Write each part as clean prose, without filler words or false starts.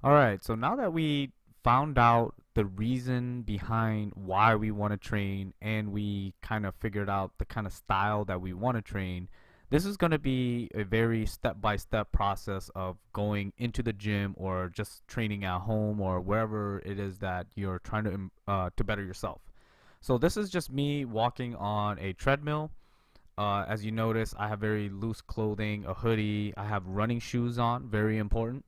All right, so now that we found out the reason behind why we want to train and we kind of figured out the kind of style that we want to train, this is going to be a very step-by-step process of going into the gym or just training at home or wherever it is that you're trying to better yourself. So this is just me walking on a treadmill. As you notice, I have very loose clothing, a hoodie. I have running shoes on, very important.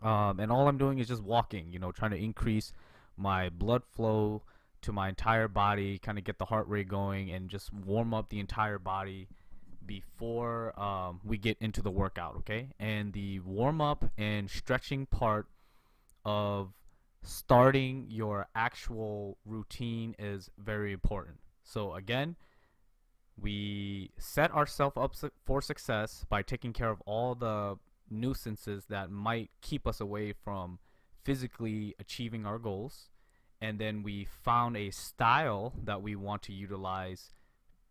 And all I'm doing is just walking, trying to increase my blood flow to my entire body, kind of get the heart rate going, and just warm up the entire body before we get into the workout, okay? And the warm up and stretching part of starting your actual routine is very important. So, again, we set ourselves up for success by taking care of all the nuisances that might keep us away from physically achieving our goals. And then we found a style that we want to utilize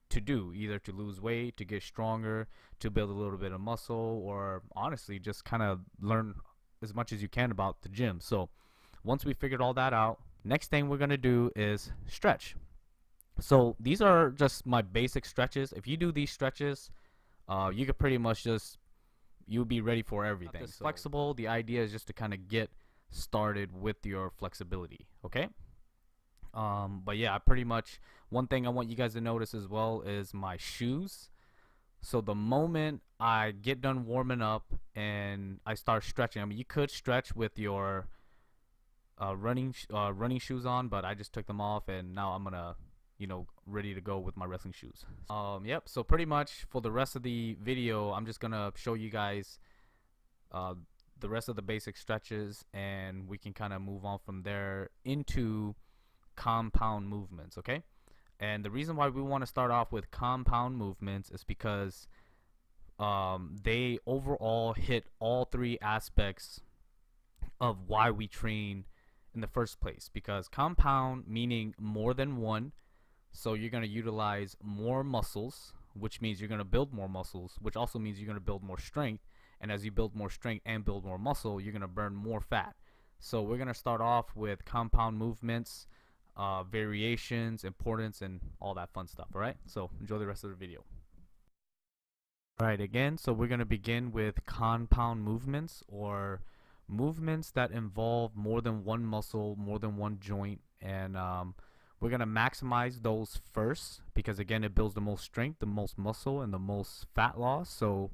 to do, either to lose weight, to get stronger, to build a little bit of muscle, or honestly, just kind of learn as much as you can about the gym. So once we figured all that out, next thing we're going to do is stretch. So these are just my basic stretches. If you do these stretches, you could pretty much just you'll be ready for everything. So flexible. The idea is just to kind of get started with your flexibility. Okay. But yeah, I pretty much one thing I want you guys to notice as well is my shoes. So the moment I get done warming up and I start stretching, I mean, you could stretch with your running shoes on, but I just took them off and now I'm gonna ready to go with my wrestling shoes. Yep, so pretty much for the rest of the video, I'm just gonna show you guys uh, the rest of the basic stretches, and we can kind of move on from there into compound movements, okay? And the reason why we want to start off with compound movements is because they overall hit all three aspects of why we train in the first place. Because compound meaning more than one, so you're going to utilize more muscles, which means you're going to build more muscles, which also means you're going to build more strength. And as you build more strength and build more muscle, you're going to burn more fat. So we're going to start off with compound movements, variations, importance, and all that fun stuff. All right, so enjoy the rest of the video. All right, again, so we're going to begin with compound movements, or movements that involve more than one muscle, more than one joint, and we're going to maximize those first because, again, it builds the most strength, the most muscle, and the most fat loss. So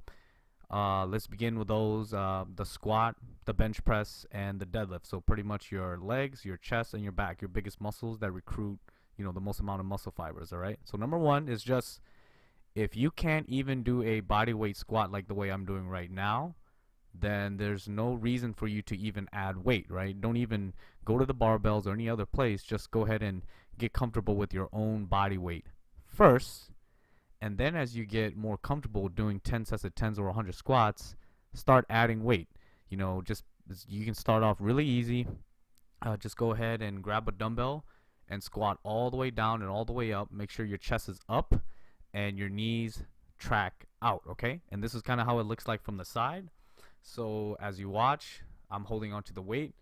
let's begin with those, the squat, the bench press, and the deadlift. So pretty much your legs, your chest, and your back, your biggest muscles that recruit, the most amount of muscle fibers, all right? So number one is just, if you can't even do a body weight squat like the way I'm doing right now, then there's no reason for you to even add weight, right? Don't even go to the barbells or any other place. Just go ahead and get comfortable with your own body weight first. And then as you get more comfortable doing 10 sets of 10s or 100 squats, start adding weight. Just you can start off really easy. Just go ahead and grab a dumbbell and squat all the way down and all the way up. Make sure your chest is up and your knees track out, okay? And this is kind of how it looks like from the side. So as you watch, I'm holding onto the weight.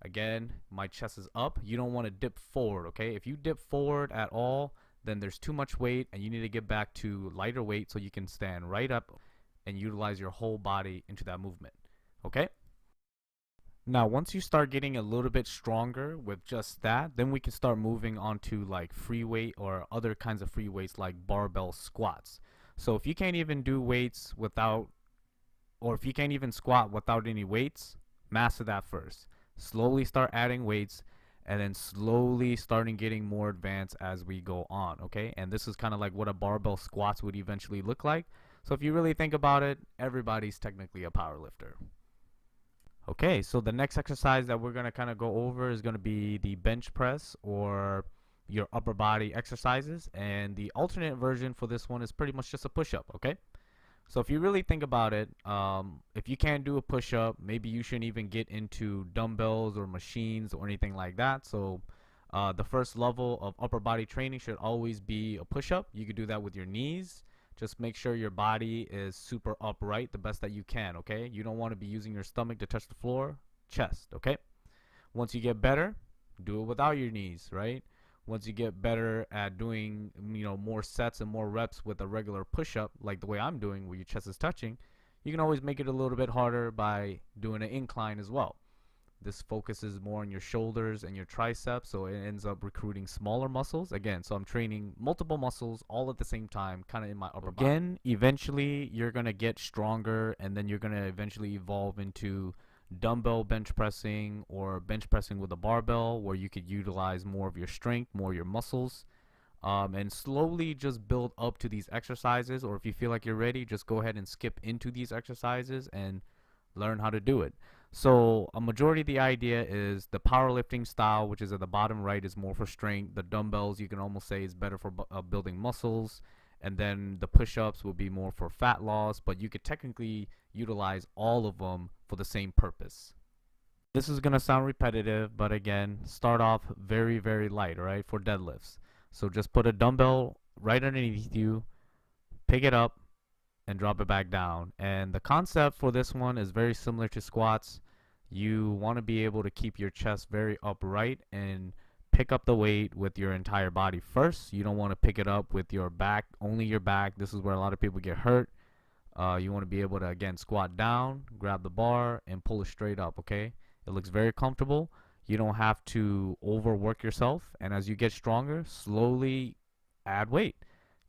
Again, my chest is up. You don't want to dip forward, okay? If you dip forward at all, then there's too much weight and you need to get back to lighter weight so you can stand right up and utilize your whole body into that movement, okay? Now, once you start getting a little bit stronger with just that, then we can start moving on to like free weight or other kinds of free weights like barbell squats. So if you can't even do weights without, or if you can't even squat without any weights, master that first. Slowly start adding weights and then slowly starting getting more advanced as we go on, okay? And this is kind of like what a barbell squats would eventually look like. So if you really think about it, everybody's technically a power lifter. Okay, so the next exercise that we're going to kind of go over is going to be the bench press, or your upper body exercises. And the alternate version for this one is pretty much just a push-up, okay? So if you really think about it, if you can't do a push-up, maybe you shouldn't even get into dumbbells or machines or anything like that. So the first level of upper body training should always be a push-up. You could do that with your knees. Just make sure your body is super upright the best that you can, okay? You don't want to be using your stomach to touch the floor. chest, okay? Once you get better, do it without your knees, right? Once you get better at doing, more sets and more reps with a regular push-up, like the way I'm doing, where your chest is touching, you can always make it a little bit harder by doing an incline as well. This focuses more on your shoulders and your triceps, so it ends up recruiting smaller muscles. Again, so I'm training multiple muscles all at the same time, kind of in my upper body. Again, eventually you're going to get stronger, and then you're going to eventually evolve into dumbbell bench pressing or bench pressing with a barbell, where you could utilize more of your strength, more of your muscles, and slowly just build up to these exercises. Or if you feel like you're ready, just go ahead and skip into these exercises and learn how to do it. So a majority of the idea is the powerlifting style, which is at the bottom right, is more for strength. The dumbbells, you can almost say, is better for building muscles. And then the push-ups will be more for fat loss, but you could technically utilize all of them for the same purpose. This is going to sound repetitive, but again, start off very, very light, all right, for deadlifts. So just put a dumbbell right underneath you, pick it up, and drop it back down. And the concept for this one is very similar to squats. You want to be able to keep your chest very upright and pick up the weight with your entire body first. You don't want to pick it up with your back, only your back. This is where a lot of people get hurt. You want to be able to, again, squat down, grab the bar, and pull it straight up, okay? It looks very comfortable. You don't have to overwork yourself. And as you get stronger, slowly add weight.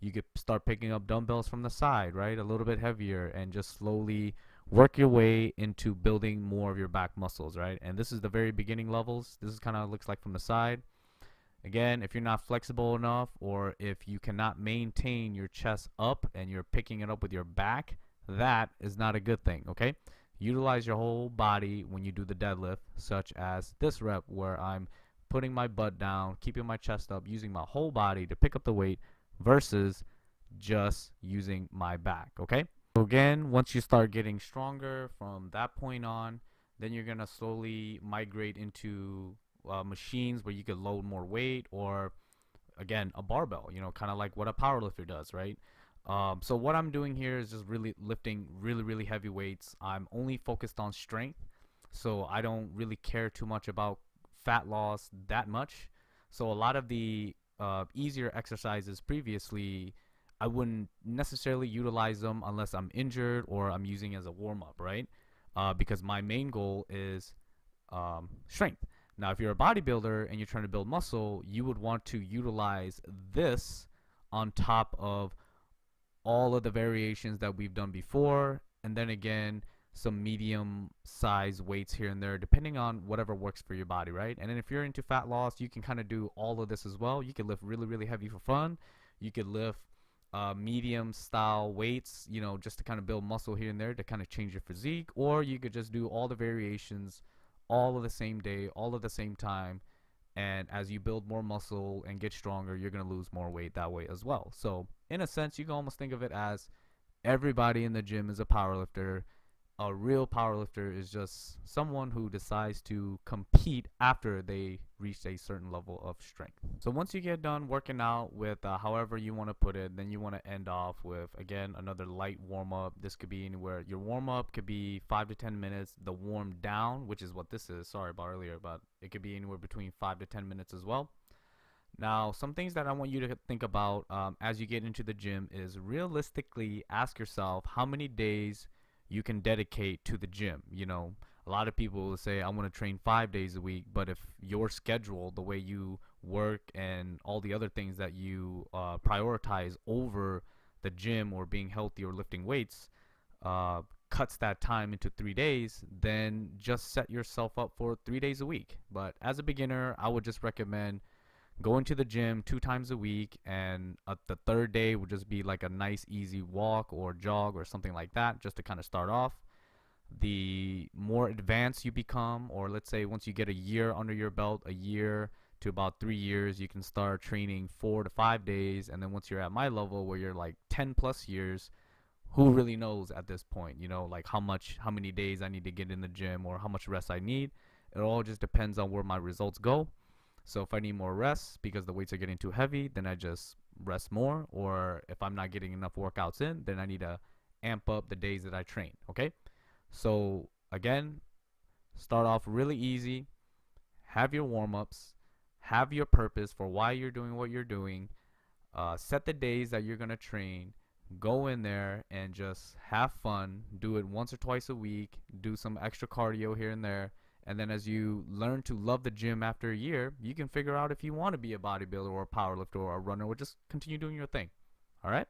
You could start picking up dumbbells from the side, right? A little bit heavier, and just slowly work your way into building more of your back muscles, right? And this is the very beginning levels. This is kind of looks like from the side. Again, if you're not flexible enough, or if you cannot maintain your chest up and you're picking it up with your back, that is not a good thing, okay? Utilize your whole body when you do the deadlift, such as this rep where I'm putting my butt down, keeping my chest up, using my whole body to pick up the weight, versus just using my back, okay? So again, once you start getting stronger from that point on, then you're gonna slowly migrate into machines where you could load more weight, or again, a barbell, kind of like what a powerlifter does, right? So what I'm doing here is just really lifting really heavy weights. I'm only focused on strength, so I don't really care too much about fat loss that much. So a lot of the easier exercises previously, I wouldn't necessarily utilize them unless I'm injured or I'm using as a warm-up, right? Because my main goal is strength. Now, if you're a bodybuilder and you're trying to build muscle, you would want to utilize this on top of all of the variations that we've done before, and then again, some medium size weights here and there, depending on whatever works for your body, right? And then if you're into fat loss, you can kind of do all of this as well. You can lift really heavy for fun. You could lift medium style weights, just to kind of build muscle here and there to kind of change your physique. Or you could just do all the variations all of the same day, all at the same time. And as you build more muscle and get stronger, you're going to lose more weight that way as well. So in a sense, you can almost think of it as everybody in the gym is a powerlifter. A real powerlifter is just someone who decides to compete after they reach a certain level of strength. So once you get done working out with however you want to put it, then you want to end off with, again, another light warm-up. This could be anywhere. Your warm-up could be 5 to 10 minutes. The warm down, which is what this is, sorry about earlier, but it could be anywhere between 5 to 10 minutes as well. Now, some things that I want you to think about as you get into the gym is realistically ask yourself how many days you can dedicate to the gym. A lot of people will say, I want to train 5 days a week, but if your schedule, the way you work and all the other things that you prioritize over the gym or being healthy or lifting weights cuts that time into 3 days, then just set yourself up for 3 days a week. But as a beginner, I would just recommend going to the gym 2 times a week, and the third day would just be like a nice easy walk or jog or something like that, just to kind of start off. The more advanced you become, or let's say once you get a year under your belt, a year to about 3 years, you can start training 4 to 5 days. And then once you're at my level where you're like 10 plus years, who really knows at this point, like how many days I need to get in the gym or how much rest I need. It all just depends on where my results go. So if I need more rest because the weights are getting too heavy, then I just rest more. Or if I'm not getting enough workouts in, then I need to amp up the days that I train, okay? So again, Start off really easy, have your warm-ups, have your purpose for why you're doing what you're doing, set the days that you're going to train, go in there and just have fun, do it once or twice a week, do some extra cardio here and there, and then as you learn to love the gym after a year, you can figure out if you want to be a bodybuilder or a powerlifter or a runner, or just continue doing your thing. All right?